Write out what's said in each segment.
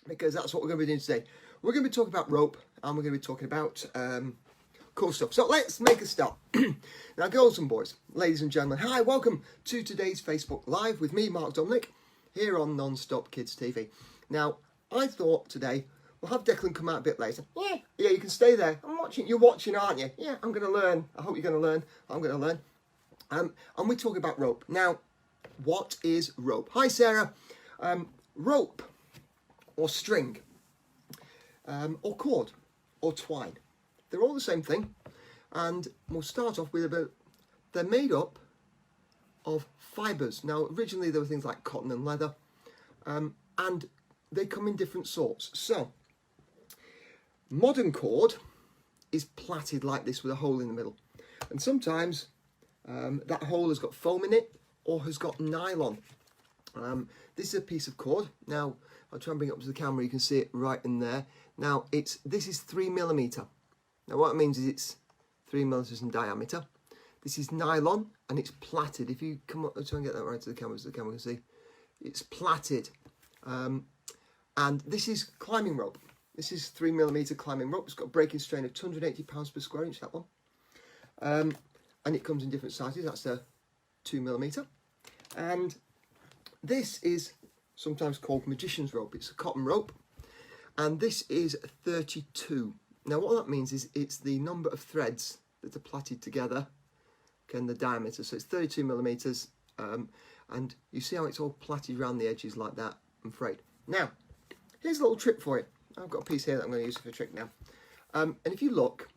because that's what we're going to be doing today. We're going to be talking about rope, and we're going to be talking about cool stuff. So let's make a start. Now, girls and boys, ladies and gentlemen, hi, welcome to today's Facebook Live with me, Marc Dominic, here on Non-Stop Kids TV. Now, I thought today we'll have Declan come out a bit later. Yeah, you can stay there. I'm watching. You're watching, aren't you? Yeah, I'm going to learn. I hope you're going to learn. I'm going to learn. And we're talking about rope. Now, what is rope? Hi, Sarah. Rope, or string, or cord, or twine. They're all the same thing. And we'll start off with about, they're made up of fibres. Now, originally there were things like cotton and leather, and they come in different sorts. So, modern cord is plaited like this with a hole in the middle. And sometimes that hole has got foam in it or has got nylon. This is a piece of cord. Now, I'll try and bring it up to the camera. You can see it right in there. Now, this is 3mm. Now, what it means is it's 3 millimeters in diameter. This is nylon and it's plaited. If you come up, I'll try and get that right to the camera so the camera can see. It's plaited. And this is climbing rope. This is 3mm climbing rope. It's got a breaking strain of 280 pounds per square inch, that one. And it comes in different sizes. That's a 2mm. And this is sometimes called magician's rope. It's a cotton rope. And this is 32. Now what that means is it's the number of threads that are plaited together, okay, and the diameter. So it's 32mm. And you see how it's all plaited around the edges like that and frayed. Now, here's a little trick for you. I've got a piece here that I'm going to use for a trick now. And if you look,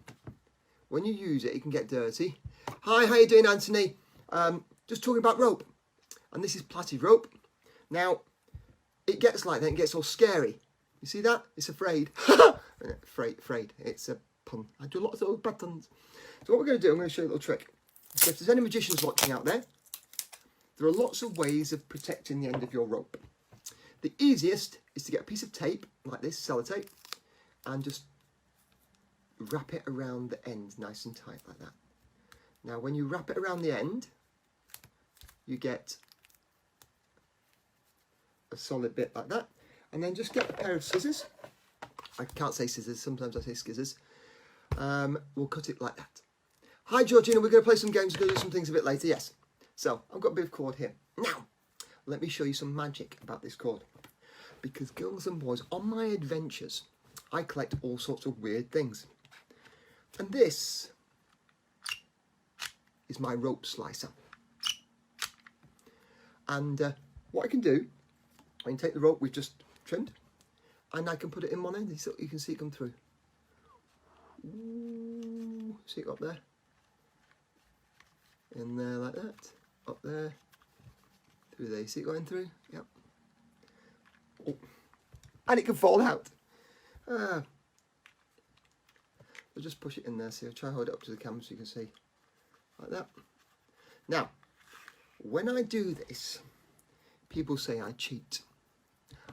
when you use it, it can get dirty. Hi, how you doing, Anthony? Just talking about rope. And this is plaited rope. Now, it gets like that, it gets all scary. You see that? It's afraid. Afraid. It's a pun. I do lots of little bad puns. So what we're going to do, I'm going to show you a little trick. So if there's any magicians watching out there, there are lots of ways of protecting the end of your rope. The easiest is to get a piece of tape, like this, sellotape, and just wrap it around the end, nice and tight, like that. Now, when you wrap it around the end, you get a solid bit like that. And then just get a pair of scissors. I can't say scissors, sometimes I say skizzers. We'll cut it like that. Hi, Georgina, we're going to play some games, we're going to do some things a bit later, yes. So, I've got a bit of cord here. Now, let me show you some magic about this cord. Because girls and boys, on my adventures, I collect all sorts of weird things. And this is my rope slicer. And what I can do, I can take the rope we've just trimmed, and I can put it in one end, so you can see it come through. Ooh, see it up there? In there like that, up there, through there. You see it going through? Yep. Oh. And it can fall out. I'll just push it in there, so I'll try and hold it up to the camera so you can see. Like that. Now, when I do this, people say I cheat.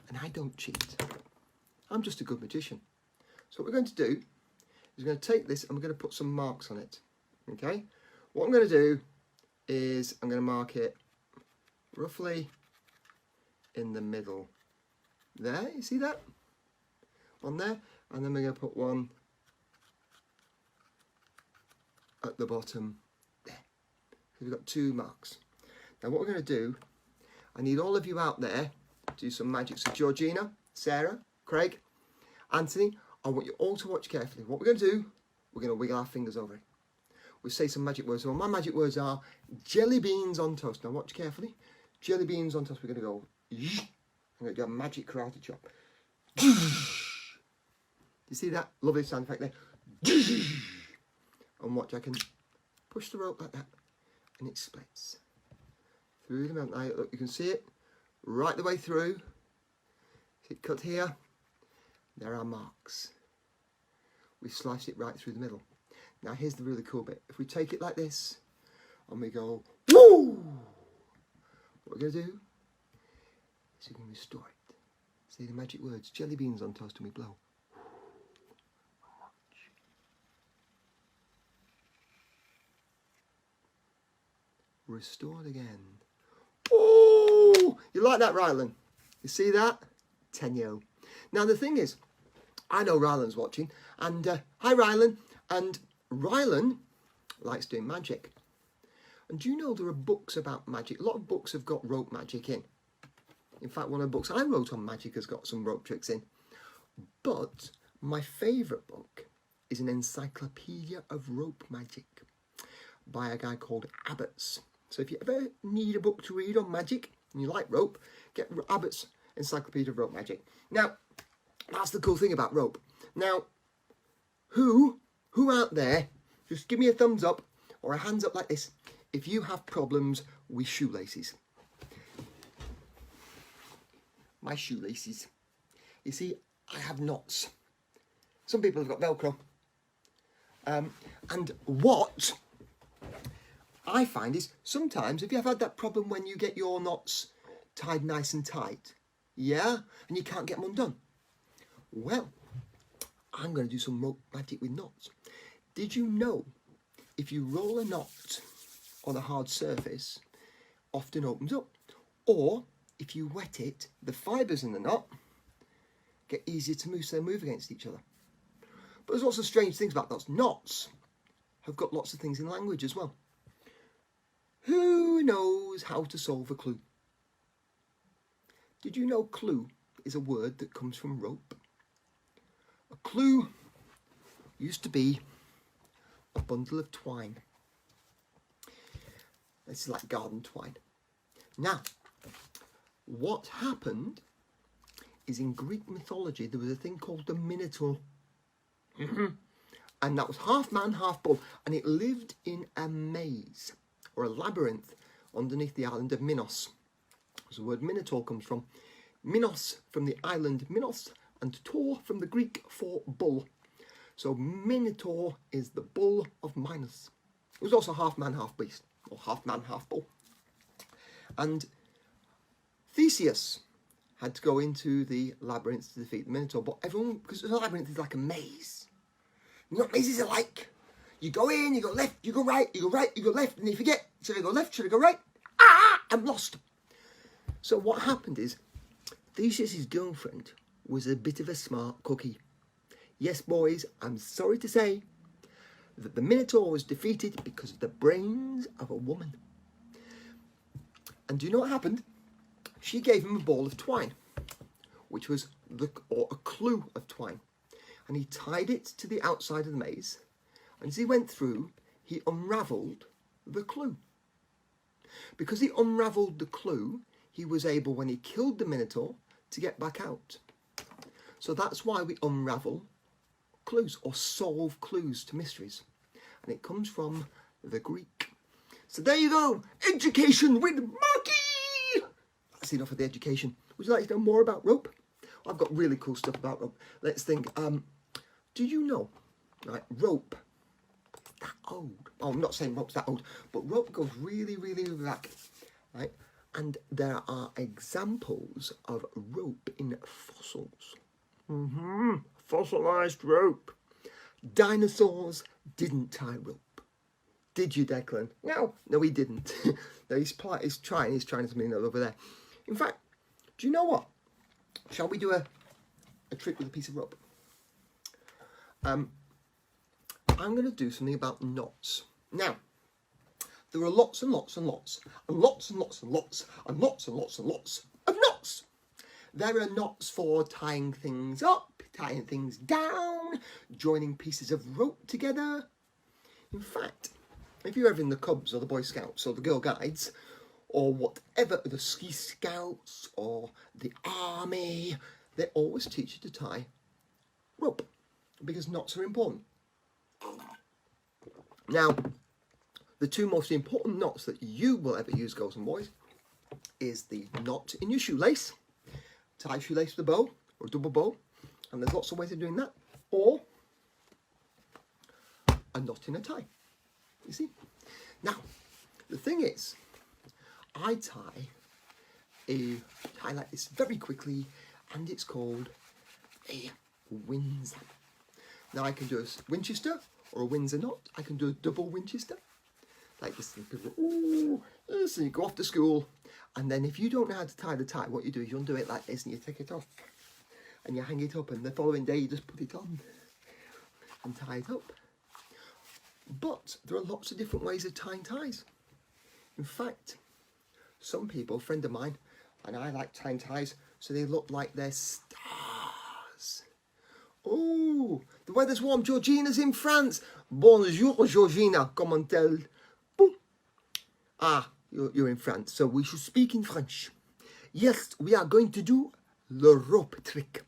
And I don't cheat. I'm just a good magician. So what we're going to do is we're going to take this and we're going to put some marks on it. Okay? What I'm going to do is I'm going to mark it roughly in the middle. There, you see that? On there. And then we're going to put one at the bottom there. So we've got 2 marks. Now what we're going to do, I need all of you out there to do some magic. So Georgina, Sarah, Craig, Anthony, I want you all to watch carefully. What we're going to do, we're going to wiggle our fingers over it. We'll say some magic words. So my magic words are jelly beans on toast. Now watch carefully. Jelly beans on toast. We're going to go, I'm going to do a magic karate chop. You see that? Lovely sound effect there. And watch, I can push the rope like that and it splits through the middle. Now look, you can see it right the way through. See it cut here? There are marks. We sliced it right through the middle. Now here's the really cool bit. If we take it like this and we go, woo! What we're going to do is we're going to restore it. Say the magic words, jelly beans on toast, and we blow. Restored again. Oh, you like that, Rylan? You see that? 10-yo. Now the thing is, I know Rylan's watching, and hi Rylan, and Rylan likes doing magic. And do you know there are books about magic? A lot of books have got rope magic in. In fact, one of the books I wrote on magic has got some rope tricks in. But my favourite book is an encyclopedia of rope magic by a guy called Abbott's. So if you ever need a book to read on magic and you like rope, get Abbott's Encyclopedia of Rope Magic. Now, that's the cool thing about rope. Now, who out there, just give me a thumbs up or a hands up like this if you have problems with shoelaces. My shoelaces. You see, I have knots. Some people have got Velcro. And what I find is sometimes, have you ever had that problem when you get your knots tied nice and tight? Yeah? And you can't get them undone? Well, I'm going to do some rope magic with knots. Did you know if you roll a knot on a hard surface, often opens up? Or if you wet it, the fibres in the knot get easier to move, so they move against each other. But there's also strange things about knots. Knots have got lots of things in language as well. Who knows how to solve a clue? Did you know clue is a word that comes from rope? A clue used to be a bundle of twine. This is like garden twine. Now, what happened is in Greek mythology there was a thing called the Minotaur. And that was half man, half bull. And it lived in a maze or a labyrinth underneath the island of Minos. That's the word Minotaur comes from. Minos from the island Minos, and Tor from the Greek for bull. So Minotaur is the bull of Minos. It was also half man, half beast, or half man, half bull. And Theseus had to go into the labyrinth to defeat the Minotaur, but everyone, because the labyrinth is like a maze. You know what mazes are like? You go in, you go left, you go right, you go right, you go left, and you forget, should I go left, should I go right? Ah, I'm lost. So what happened is, Theseus' girlfriend was a bit of a smart cookie. Yes, boys, I'm sorry to say that the Minotaur was defeated because of the brains of a woman. And do you know what happened? She gave him a ball of twine, which was or a clue of twine. And he tied it to the outside of the maze. And as he went through, he unravelled the clue. Because he unravelled the clue, he was able, when he killed the Minotaur, to get back out. So that's why we unravel clues or solve clues to mysteries. And it comes from the Greek. So there you go. Education with Marky. That's enough of the education. Would you like to know more about rope? I've got really cool stuff about rope. Let's think. Do you know, right, rope, that old. Oh, I'm not saying rope's that old, but rope goes really, really back, right? And there are examples of rope in fossils. Fossilised rope. Dinosaurs didn't tie rope. Did you, Declan? No, he didn't. No, he's trying something over there. In fact, do you know what? Shall we do a trick with a piece of rope? I'm going to do something about knots. Now, there are lots and lots and lots and lots and lots and lots and lots and lots and lots of knots. There are knots for tying things up, tying things down, joining pieces of rope together. In fact, if you're ever in the Cubs or the Boy Scouts or the Girl Guides or whatever, the Ski Scouts or the Army, they always teach you to tie rope because knots are important. Now, the two most important knots that you will ever use, girls and boys, is the knot in your shoelace. Tie a shoelace with a bow or a double bow, and there's lots of ways of doing that. Or a knot in a tie. You see? Now, the thing is, I tie a tie like this very quickly, and it's called a Windsor. Now I can do a Winchester or a Windsor knot. I can do a double Winchester. Like this, and people go, ooh, so you go off to school, and then if you don't know how to tie the tie, what you do is you undo it like this and you take it off. and you hang it up, and the following day you just put it on and tie it up. But there are lots of different ways of tying ties. In fact, some people, a friend of mine, and I like tying ties so they look like they're stars. Oh, the weather's warm. Georgina's in France. Bonjour, Georgina. Comment elle? Boom. Ah, you're in France, so we should speak in French. Yes, we are going to do the rope trick.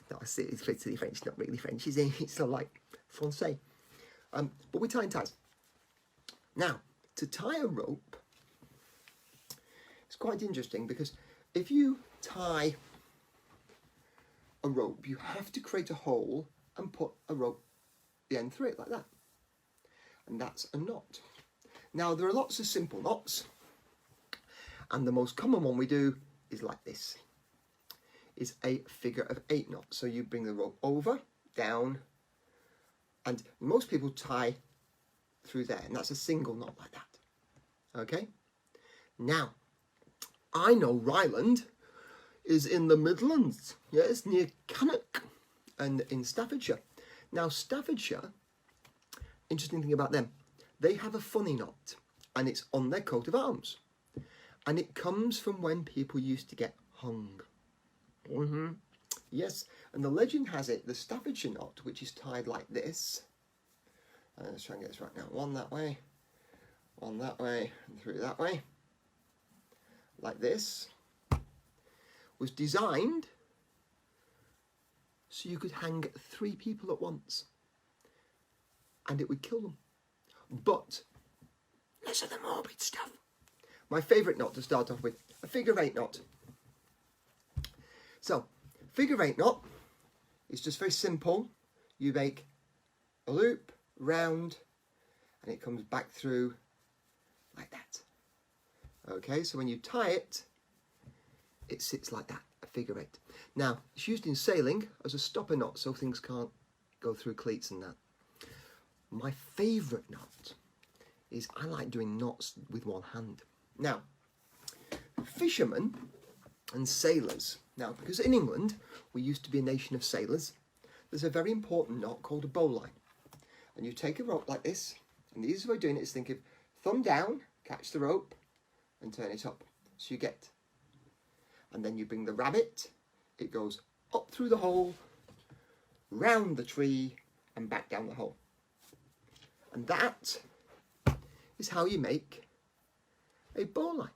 No, it's really French, not really French, is it? It's sort of like Francais. But we're tying ties. Now, to tie a rope, it's quite interesting because if you tie a rope, you have to create a hole and put a rope the end through it like that. And that's a knot. Now, there are lots of simple knots. And the most common one we do is like this. It's a figure of 8 knot. So you bring the rope over, down, and most people tie through there, and that's a single knot like that. Okay? Now, I know Ryland is in the Midlands. Yes, near Cannock and in Staffordshire. Now, Staffordshire, interesting thing about them, they have a funny knot, and it's on their coat of arms. And it comes from when people used to get hung. Yes, and the legend has it, the Staffordshire knot, which is tied like this. Let's try and get this right now. One that way, and through that way. Like this. Was designed so you could hang 3 people at once. And it would kill them. But, less of the morbid stuff. My favourite knot to start off with, a figure 8 knot. So, figure 8 knot is just very simple. You make a loop, round, and it comes back through like that. Okay, so when you tie it, it sits like that, a figure 8. Now, it's used in sailing as a stopper knot, so things can't go through cleats and that. My favourite knot is I like doing knots with one hand. Now, fishermen and sailors. Now, because in England, we used to be a nation of sailors, there's a very important knot called a bowline. And you take a rope like this, and the easiest way of doing it is think of thumb down, catch the rope, and turn it up. So you get. And then you bring the rabbit, it goes up through the hole, round the tree, and back down the hole. And that is how you make a bowline.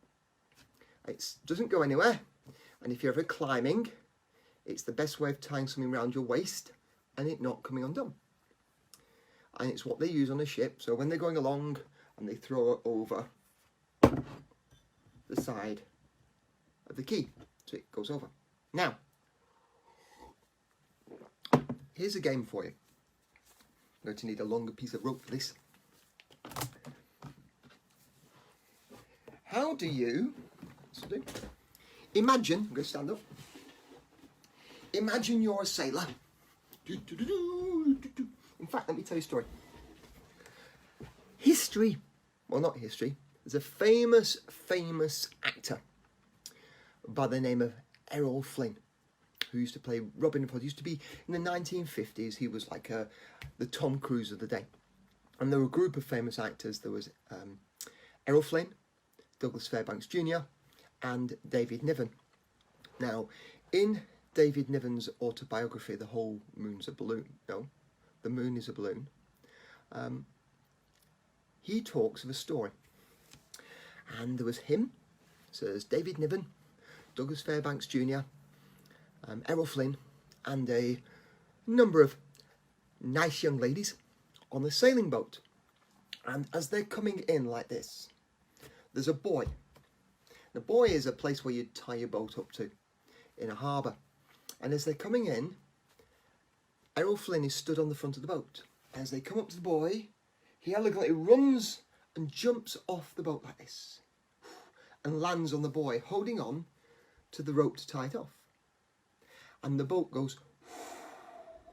It doesn't go anywhere, and if you're ever climbing, it's the best way of tying something around your waist and it not coming undone. And it's what they use on a ship, so when they're going along and they throw it over the side of the quay, so it goes over. Now, here's a game for you. I'm going to need a longer piece of rope for this. How do you imagine, I'm going to stand up. Imagine you're a sailor. In fact, let me tell you a story. History, well, not history, there's a famous actor by the name of Errol Flynn, who used to play Robin Hood. Used to be in the 1950s. He was like the Tom Cruise of the day. And there were a group of famous actors. There was Errol Flynn, Douglas Fairbanks Jr. and David Niven. Now, in David Niven's autobiography, The Whole Moon's a Balloon, no, The Moon is a Balloon, he talks of a story. And there was him, so there's David Niven, Douglas Fairbanks Jr., Errol Flynn, and a number of nice young ladies on the sailing boat. And as they're coming in like this, there's a buoy. The buoy is a place where you'd tie your boat up to in a harbour. And as they're coming in, Errol Flynn is stood on the front of the boat. As they come up to the buoy, he elegantly runs and jumps off the boat like this and lands on the buoy, holding on to the rope to tie it off. And the boat goes,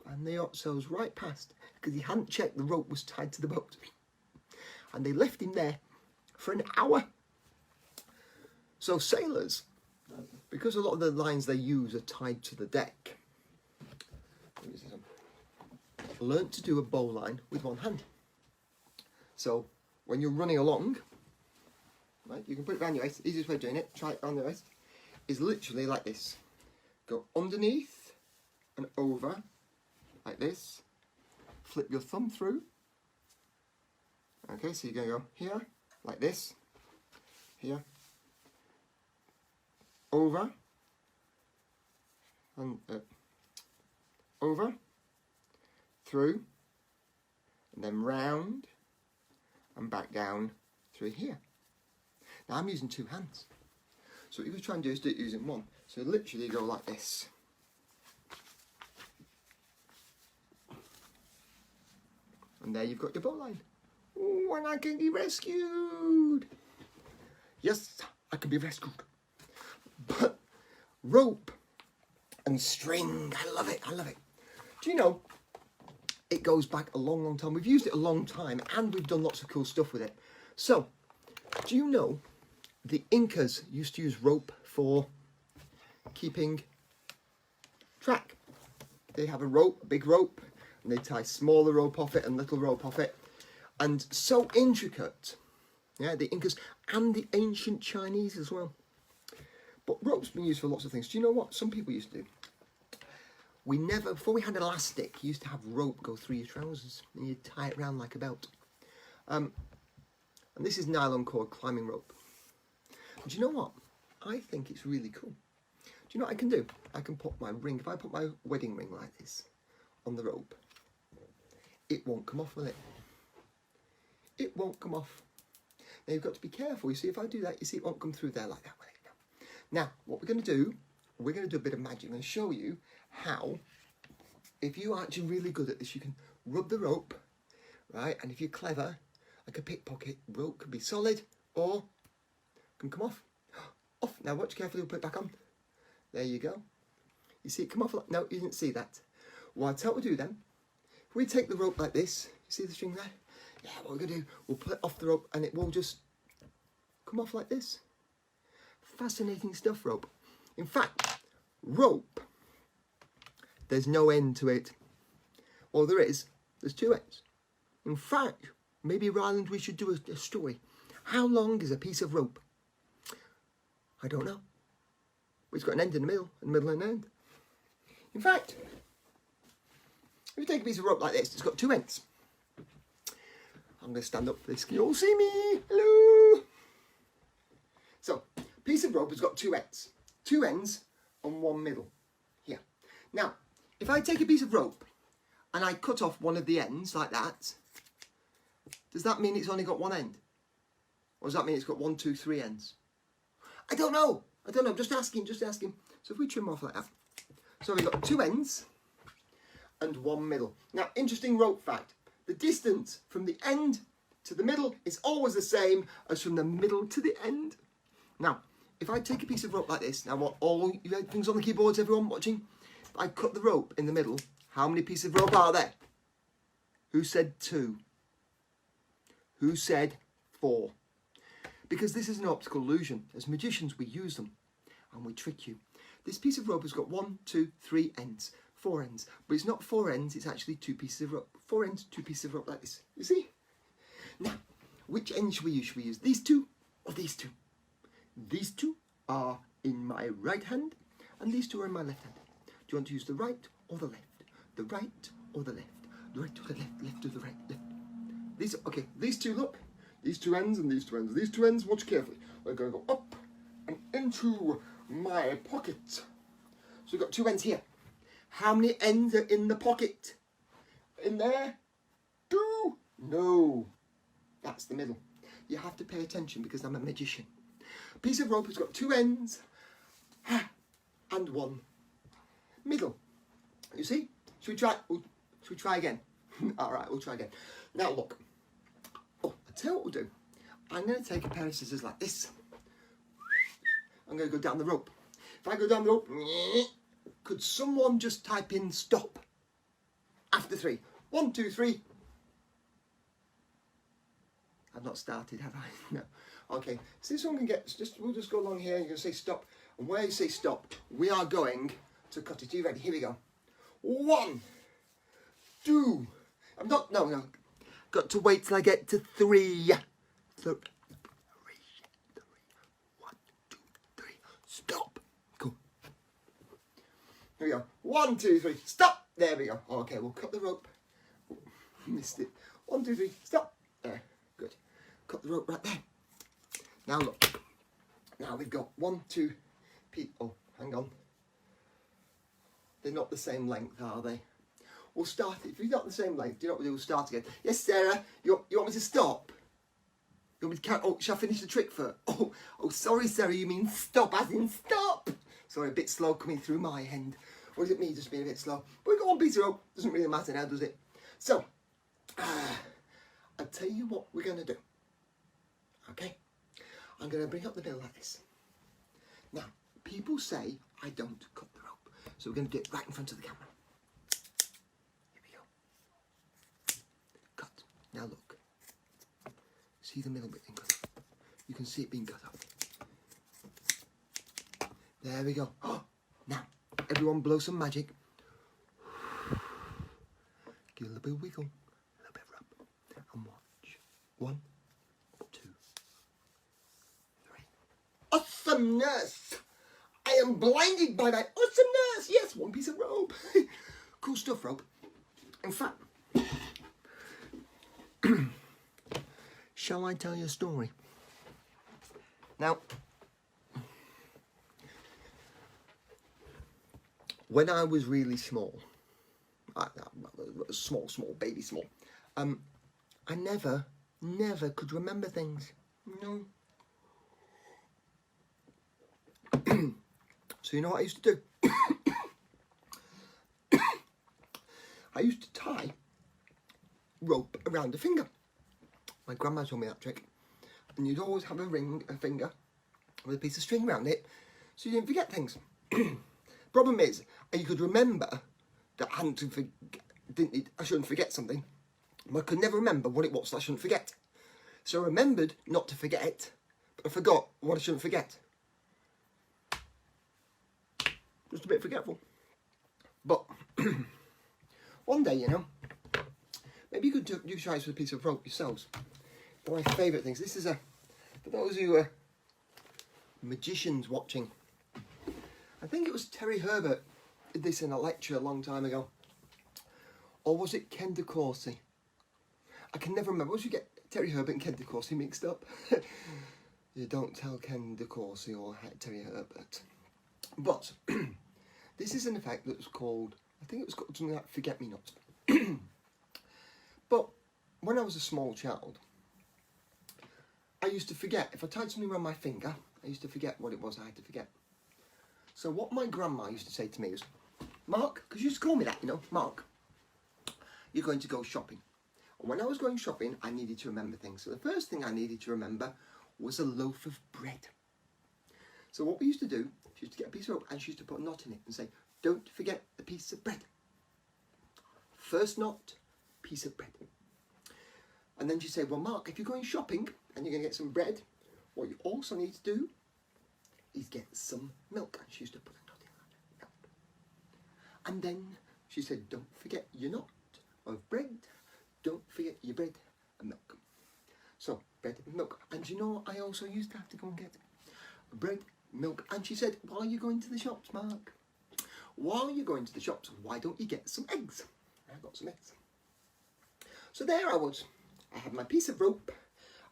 and the yacht sails right past because he hadn't checked the rope was tied to the boat. And they left him there for an hour. So sailors because a lot of the lines they use are tied to the deck, learn to do a bowline with one hand. So when you're running along, right, you can put it around your waist. Easiest way of doing it, try it around your waist, is literally like this. Go underneath and over, like this. Flip your thumb through. Okay, so you're going to go here, like this, here, over, and over, through, and then round, and back down through here. Now I'm using two hands. So what you can try and do is do it using one. So literally go like this. And there you've got your bowline. Oh, and I can be rescued. Yes, I can be rescued. But rope and string, I love it, I love it. Do you know, it goes back a long, long time. We've used it a long time and we've done lots of cool stuff with it. So, do you know the Incas used to use rope for keeping track? They have a rope, a big rope, and they tie smaller rope off it and little rope off it. And so intricate, yeah, the Incas and the ancient Chinese as well. But rope's been used for lots of things. Do you know what some people used to do? We never, before we had elastic, you used to have rope go through your trousers and you'd tie it around like a belt. And this is nylon cord climbing rope. And do you know what? I think it's really cool. Do you know what I can do? I can put my ring, if I put my wedding ring like this on the rope, it won't come off, will it? It won't come off. Now you've got to be careful. You see, if I do that, you see it won't come through there like that, will it? Now, what we're going to do, we're going to do a bit of magic. I'm going to show you how, if you're actually really good at this, you can rub the rope, right? And if you're clever, like a pickpocket, rope can be solid or can come off. Off. Now watch carefully, we'll put it back on. There you go. You see it come off? Like, no, you didn't see that. Well, I'll tell you what we'll do then. If we take the rope like this, you see the string there? Yeah, what we're going to do, we'll put it off the rope and it will just come off like this. Fascinating stuff, rope. In fact, rope, there's no end to it. Well, there is. There's two ends. In fact, maybe Ryland, we should do a story. How long is a piece of rope? I don't know. But it's got an end in the middle and an end. In fact, if you take a piece of rope like this, it's got two ends. I'm going to stand up for this. Can you all see me? Hello. So, piece of rope has got two ends. Two ends and one middle. Here. Now, if I take a piece of rope and I cut off one of the ends like that, does that mean it's only got one end? Or does that mean it's got 1, 2, 3 ends? I don't know. I don't know. Just asking. So if we trim off like that. So we've got two ends and one middle. Now, interesting rope fact. The distance from the end to the middle is always the same as from the middle to the end. Now, if I take a piece of rope like this, now what all you things on the keyboards, everyone watching, if I cut the rope in the middle, how many pieces of rope are there? Who said 2? Who said 4? Because this is an optical illusion. As magicians, we use them and we trick you. This piece of rope has got 1, 2, 3 ends. 4 ends, but it's not 4 ends, it's actually 2 pieces of rope. 4 ends, 2 pieces of rope like this. You see? Now, which end should we use? Should we use these two or these two? These two are in my right hand and these two are in my left hand. Do you want to use the right or the left? The right or the left? The right or the left? Left or the right? Left. These, okay, these two, look. These two ends and these two ends. These two ends, watch carefully. We're going to go up and into my pocket. So we've got 2 ends here. How many ends are in the pocket? In there? 2? No. That's the middle. You have to pay attention because I'm a magician. A piece of rope has got 2 ends and 1 middle. You see? Should we try again? All right, we'll try again. Now look. Oh, I'll tell you what we'll do. I'm going to take a pair of scissors like this. I'm going to go down the rope. If I go down the rope, could someone just type in stop after 3? 1, 2, 3. I've not started, have I? No. Okay, so this one can get, we'll just go along here, you're going to say stop. And where you say stop, we are going to cut it. Are you ready? Here we go. 1, 2, no. Got to wait till I get to 3. 3. 1, 2, 3, stop. Cool. Here we go. 1, 2, 3, stop. There we go. Okay, we'll cut the rope. Missed it. 1, 2, 3, stop. There. Good. Cut the rope right there. Now look. Now we've got 1, 2 people. Oh, hang on. They're not the same length, are they? We'll start it. If you're not the same length, do you know what we'll do? We'll start again. Yes, Sarah. You want me to stop? You want me to count? Oh, shall I finish the trick first? Oh, sorry, Sarah. You mean stop, as in stop. Sorry, a bit slow coming through my end. Or is it me just being a bit slow? But we've got 1 piece of rope. Doesn't really matter now, does it? So, I'll tell you what we're going to do. Okay? I'm going to bring up the middle like this. Now, people say I don't cut the rope. So we're going to do it right in front of the camera. Here we go. Cut. Now look. See the middle bit being cut off? You can see it being cut off. There we go. Oh, now, everyone blow some magic. Give a little bit of wiggle. A little bit of rub. And watch. 1, 2, 3. Awesomeness! I am blinded by that awesomeness. Yes, 1 piece of rope. Cool stuff, rope. In fact, shall I tell you a story? Now, when I was really small, small, baby small, I never could remember things. No. So you know what I used to do? I used to tie rope around a finger. My grandma told me that trick. And you'd always have a finger with a piece of string around it so you didn't forget things. Problem is, you could remember that I shouldn't forget something, but I could never remember what it was that I shouldn't forget. So I remembered not to forget, but I forgot what I shouldn't forget. Just a bit forgetful. But one day, you know, maybe you could do try this with a piece of rope yourselves. One of my favourite things. This is for those who are magicians watching. I think it was Terry Herbert did this in a lecture a long time ago. Or was it Ken DeCourcy? I can never remember. Once you get Terry Herbert and Ken DeCourcy mixed up, you don't tell Ken DeCourcy or Terry Herbert. But this is an effect that's called, I think it was called something like forget-me-not. But when I was a small child, I used to forget. If I tied something around my finger, I used to forget what it was I had to forget. So what my grandma used to say to me was, Mark, because you used to call me that, you know, Mark, you're going to go shopping. And when I was going shopping, I needed to remember things. So the first thing I needed to remember was a loaf of bread. So what we used to do, she used to get a piece of rope and she used to put a knot in it and say, don't forget the piece of bread. First knot, piece of bread. And then she'd say, well, Mark, if you're going shopping and you're going to get some bread, what you also need to do is get some milk. And she used to put a knot in that. And then she said, don't forget your knot of bread. Don't forget your bread and milk. So, bread and milk. And you know, I also used to have to go and get bread, milk. And she said, while you're going to the shops, Mark, while you're going to the shops, why don't you get some eggs? And I got some eggs. So there I was. I had my piece of rope,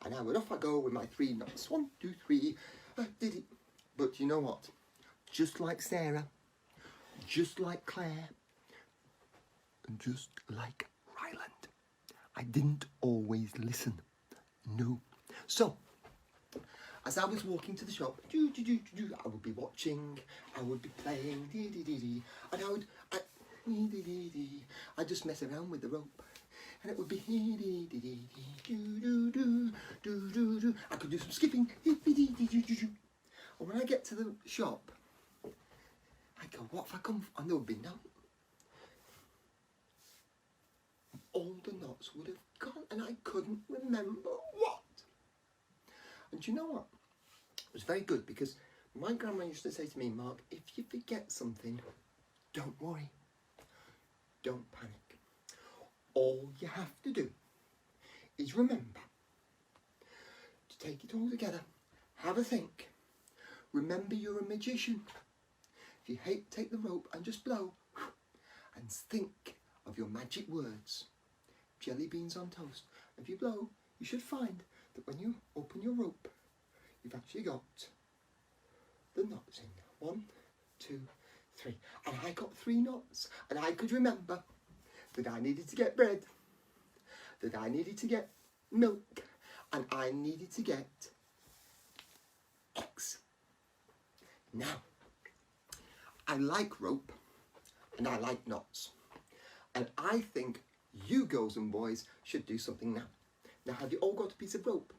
and I would off I go with my 3 knots. 1, 2, 3. I did it. But you know what? Just like Sarah, just like Claire, and just like Ryland, I didn't always listen. No. So, as I was walking to the shop, I would be watching, I would be playing, and I'd just mess around with the rope. And it would be I could do some skipping. And when I get to the shop, I go, what have I come for? And there would be no. All the knots would have gone and I couldn't remember what. And do you know what? It was very good because my grandma used to say to me, Mark, if you forget something, don't worry. Don't panic. All you have to do is remember to take it all together. Have a think. Remember you're a magician. If you hate, take the rope and just blow. And think of your magic words. Jelly beans on toast. If you blow, you should find that when you open your rope, you've actually got the knots in. 1, 2, 3. And I got 3 knots. And I could remember that I needed to get bread, that I needed to get milk, and I needed to get eggs. Now, I like rope and I like knots. And I think you girls and boys should do something now. Now, have you all got a piece of rope?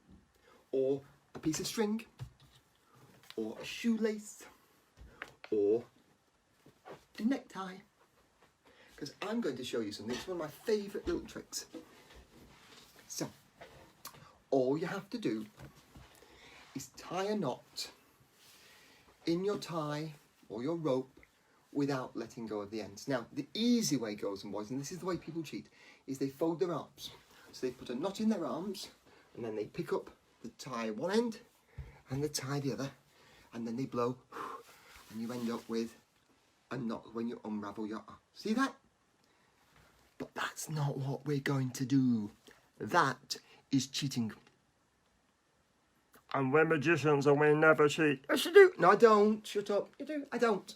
Or a piece of string? Or a shoelace? Or a necktie? Because I'm going to show you something. It's one of my favourite little tricks. So, all you have to do is tie a knot in your tie or your rope without letting go of the ends. Now, the easy way, girls and boys, and this is the way people cheat, is they fold their arms. So they put a knot in their arms, and then they pick up the tie one end, and they tie the other, and then they blow, and you end up with a knot when you unravel your arm. See that? But that's not what we're going to do. That is cheating. And we're magicians and we never cheat. Yes, you do. No, I don't. Shut up. You do. I don't.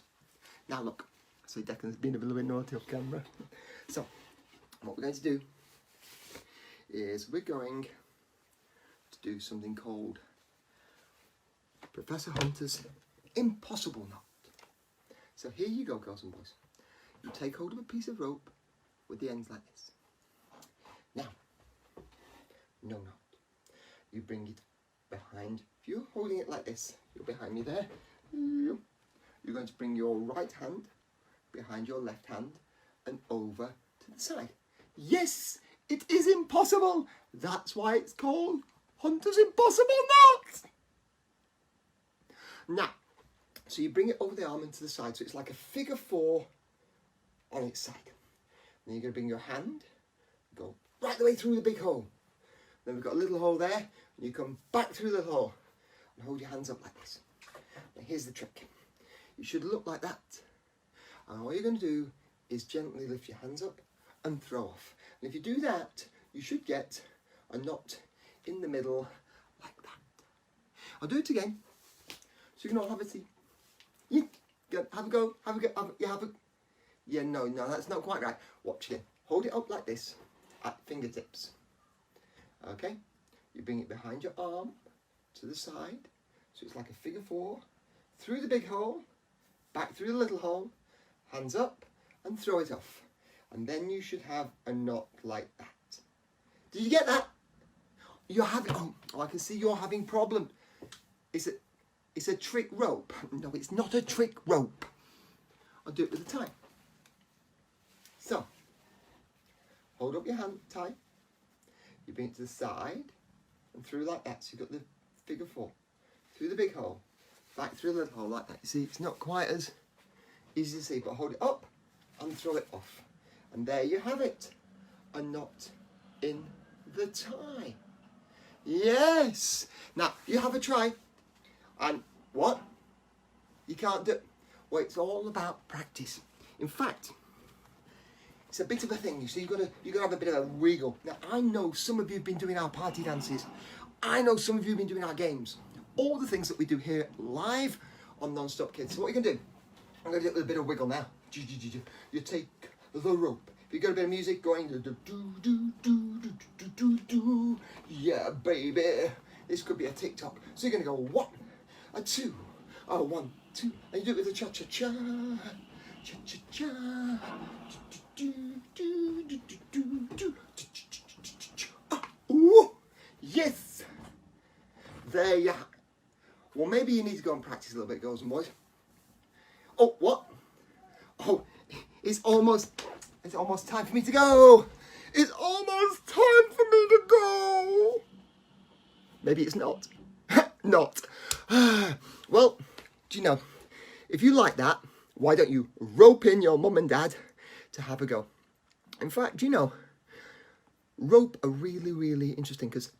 Now look. So Declan's been a little bit naughty off camera. So, what we're going to do is we're going to do something called Professor Hunter's Impossible Knot. So here you go, girls and boys. You take hold of a piece of rope with the ends like this. Now, no knot. You bring it behind. If you're holding it like this, you're behind me there. You're going to bring your right hand behind your left hand and over to the side. Yes, it is impossible. That's why it's called Hunter's Impossible Knot. Now, so you bring it over the arm and to the side, so it's like a figure 4 on its side. Then you're going to bring your hand, go right the way through the big hole. Then we've got a little hole there, and you come back through the hole and hold your hands up like this. Now here's the trick. You should look like that. And all you're going to do is gently lift your hands up and throw off. And if you do that, you should get a knot in the middle like that. I'll do it again, so you can all have a see. Yeah, have a go, have a go, yeah, no, that's not quite right. Watch again. Hold it up like this at fingertips. Okay, you bring it behind your arm to the side, so it's like a figure 4, through the big hole, back through the little hole, hands up and throw it off. And then you should have a knot like that. Did you get that? You're having, oh, I can see you're having problem. It's a trick rope. No, it's not a trick rope. I'll do it with a tie. So, hold up your hand tight. You bring it to the side and through like that. So you've got the figure 4. Through the big hole, back through the little hole like that. You see, it's not quite as easy to see, but hold it up and throw it off. And there you have it. A knot in the tie. Yes. Now, you have a try. And what? You can't do it. Well, it's all about practice. In fact, it's a bit of a thing. You see, you've got to have a bit of a wiggle. Now, I know some of you have been doing our party dances. I know some of you have been doing our games. All the things that we do here live on Non-Stop Kids. So what you can do, I'm going to do it with a bit of wiggle now. You take the rope. If you've got a bit of music going, yeah, baby. This could be a TikTok. So you're going to go 1, a 2, 1, 2, and you do it with a cha-cha-cha, cha-cha-cha, ooh, yes, there you have. Well, maybe you need to go and practice a little bit, girls and boys. Oh, what? Oh, it's almost time for me to go. It's almost time for me to go. Maybe it's not. Knot. Well, do you know, if you like that, why don't you rope in your mum and dad to have a go? In fact, do you know, rope are really, really interesting because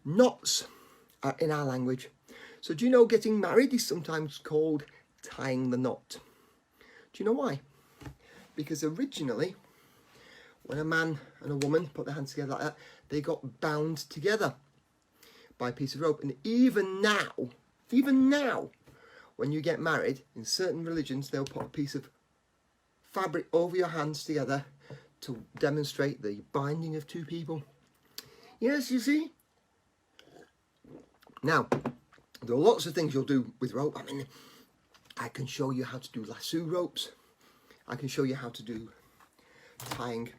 knots are in our language. So do you know getting married is sometimes called tying the knot? Do you know why? Because originally, when a man and a woman put their hands together like that, they got bound together by a piece of rope. And even now, when you get married, in certain religions, they'll put a piece of fabric over your hands together to demonstrate the binding of two people. Yes, you see? Now, there are lots of things you'll do with rope. I mean, I can show you how to do lasso ropes. I can show you how to do tying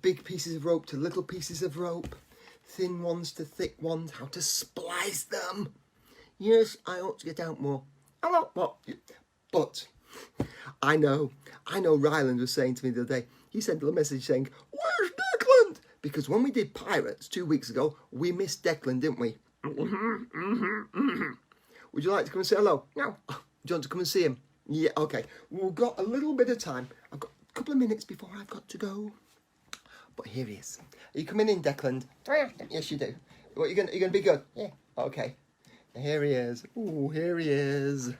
big pieces of rope to little pieces of rope, thin ones to thick ones, how to splice them. Yes, I ought to get out more. A lot more. But I know Ryland was saying to me the other day, he sent a message saying, "Where's Declan?" Because when we did Pirates 2 weeks ago, we missed Declan, didn't we? Would you like to come and say hello? No. Do you want to come and see him? Yeah, okay. We've got a little bit of time. I've got a couple of minutes before I've got to go. But here he is. Are you coming in, Declan? Do I have to? Yes, you do. What, you're gonna be good? Yeah. Okay. Here he is. Oh, here he is.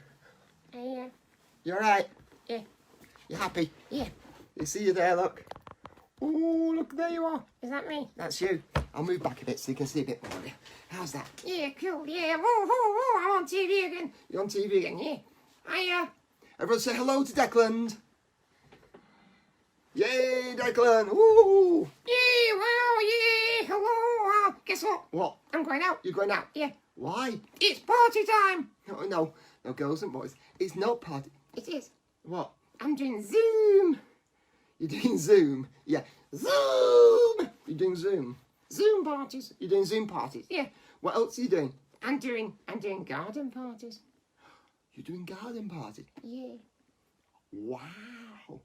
Yeah. You alright? Yeah. You happy? Yeah. You see you there, look. Oh, look, there you are. Is that me? That's you. I'll move back a bit so you can see a bit more of you. How's that? Yeah, cool. Yeah. Whoa, I'm on TV again. You're on TV again? Yeah. Everyone say hello to Declan. Yay, Declan. Woo! Yeah, wow, yeah. Hello. Guess what? What? I'm going out. You're going out? Yeah. Why? It's party time. No, girls and boys. It's not party. It is. What? I'm doing Zoom. You're doing Zoom? Yeah. Zoom! You're doing Zoom? Zoom parties. You're doing Zoom parties? Yeah. What else are you doing? I'm doing garden parties. You're doing garden parties? Yeah. Wow.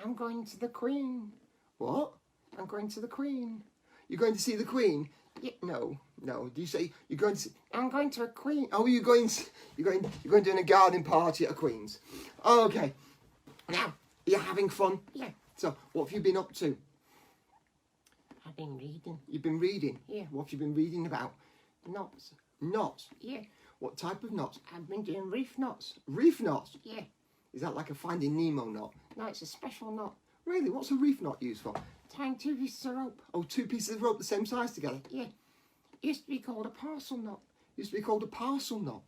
I'm going to the Queen. What? I'm going to the Queen. You're going to see the Queen? Yeah. No. Do you say you're going to see... I'm going to a Queen. Oh, you're going doing a garden party at a Queen's. Oh, okay. Now, you're having fun? Yeah. So, what have you been up to? I've been reading. You've been reading? Yeah. What have you been reading about? Knots. Knots? Yeah. What type of knots? I've been doing reef knots. Reef knots? Yeah. Is that like a Finding Nemo knot? No, it's a special knot. Really? What's a reef knot used for? Tying 2 pieces of rope. Oh, 2 pieces of rope the same size together? Yeah. Used to be called a parcel knot. Used to be called a parcel knot.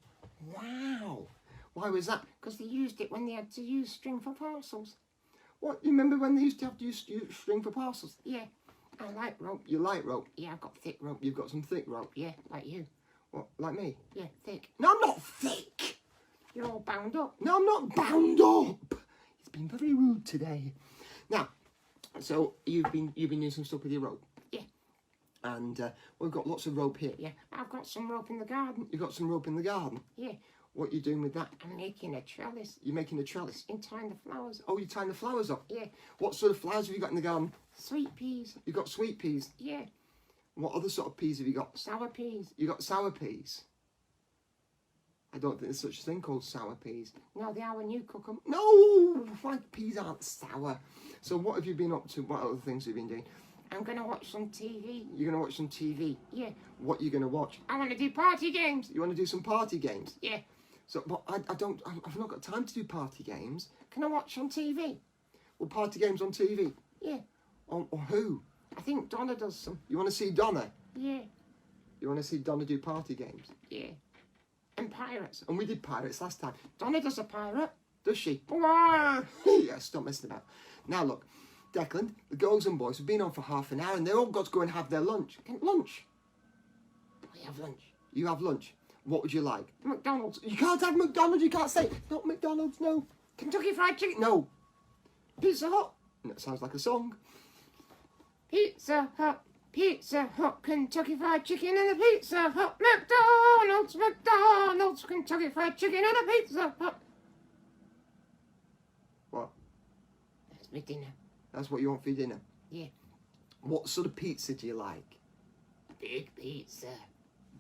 Wow. Why was that? Because they used it when they had to use string for parcels. What? You remember when they used to have to use string for parcels? Yeah. I like rope. You like rope? Yeah, I've got thick rope. You've got some thick rope? Yeah, like you. What? Like me? Yeah, thick. No, I'm not thick. You're all bound up. No, I'm not bound up. He's been very rude today. Now, so you've been doing some stuff with your rope? Yeah. And we've got lots of rope here. Yeah. I've got some rope in the garden. You've got some rope in the garden? Yeah. What are you doing with that? I'm making a trellis. You're making a trellis? And tying the flowers. Oh, you're tying the flowers up? Yeah. What sort of flowers have you got in the garden? Sweet peas. You've got sweet peas? Yeah. What other sort of peas have you got? Sour peas. You got sour peas? I don't think there's such a thing called sour peas. No, they are when you cook them. No! My peas aren't sour. So what have you been up to? What other things have you been doing? I'm going to watch some TV. You're going to watch some TV? Yeah. What are you going to watch? I want to do party games. You want to do some party games? Yeah. So, but I've not got time to do party games. Can I watch on TV? Well, party games on TV? Yeah. On who? I think Donna does some. You want to see Donna? Yeah. You want to see Donna do party games? Yeah. And pirates. And we did pirates last time. Donna does a pirate. Does she? Wow. Yeah, stop messing about. Now look, Declan, the girls and boys have been on for half an hour and they're all got to go and have their lunch. Lunch? We have lunch. You have lunch. What would you like? McDonald's. You can't have McDonald's, you can't say, not McDonald's, no. Kentucky Fried Chicken. No. Pizza Hut. That sounds like a song. Pizza Hut. Pizza Hut. Kentucky Fried Chicken and a Pizza Hut. McDonald's. McDonald's. Kentucky Fried Chicken and a Pizza Hut. What? That's my dinner. That's what you want for your dinner? Yeah. What sort of pizza do you like? Big pizza.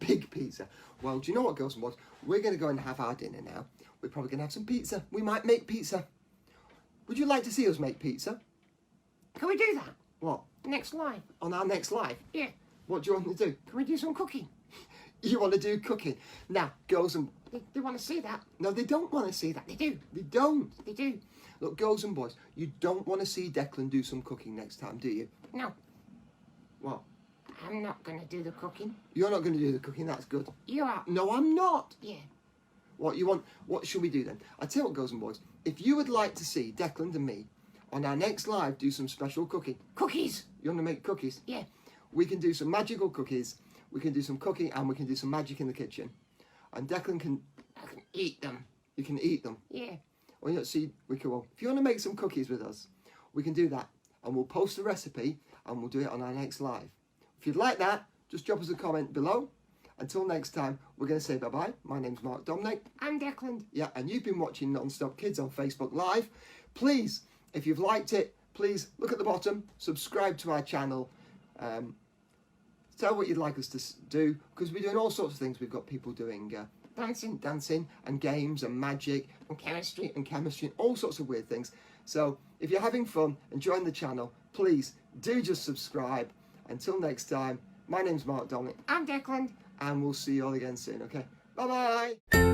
big pizza. Well, do you know what, girls and boys? We're going to go and have our dinner now. We're probably going to have some pizza. We might make pizza. Would you like to see us make pizza? Can we do that? What? Next live. On our next live? Yeah. What do you want to do? Can we do some cooking? You want to do cooking. Now, girls and... They want to see that. No, they don't want to see that. They do. They don't. They do. Look, girls and boys, you don't want to see Declan do some cooking next time, do you? No. What? I'm not going to do the cooking. You're not going to do the cooking, that's good. You are. No, I'm not. Yeah. What you want? What should we do then? I tell you what, girls and boys, if you would like to see Declan and me on our next live do some special cooking. Cookies. You want to make cookies? Yeah. We can do some magical cookies. We can do some cooking and we can do some magic in the kitchen. And Declan can... I can eat them. You can eat them. Yeah. Well, you see, we can. Well, if you want to make some cookies with us, we can do that, and we'll post the recipe and we'll do it on our next live. If you'd like that, just drop us a comment below. Until next time, we're going to say bye-bye. My name's Marc Dominic. I'm Declan. Yeah, and you've been watching Non-Stop Kids on Facebook Live. Please, if you've liked it, please look at the bottom, subscribe to our channel. Tell what you'd like us to do, because we're doing all sorts of things. We've got people doing dancing and games and magic And chemistry. and chemistry and all sorts of weird things. So if you're having fun, enjoying the channel, please do just subscribe. Until next time, my name's Marc Dominic, I'm Declan. and we'll see you all again soon, okay? Bye-bye!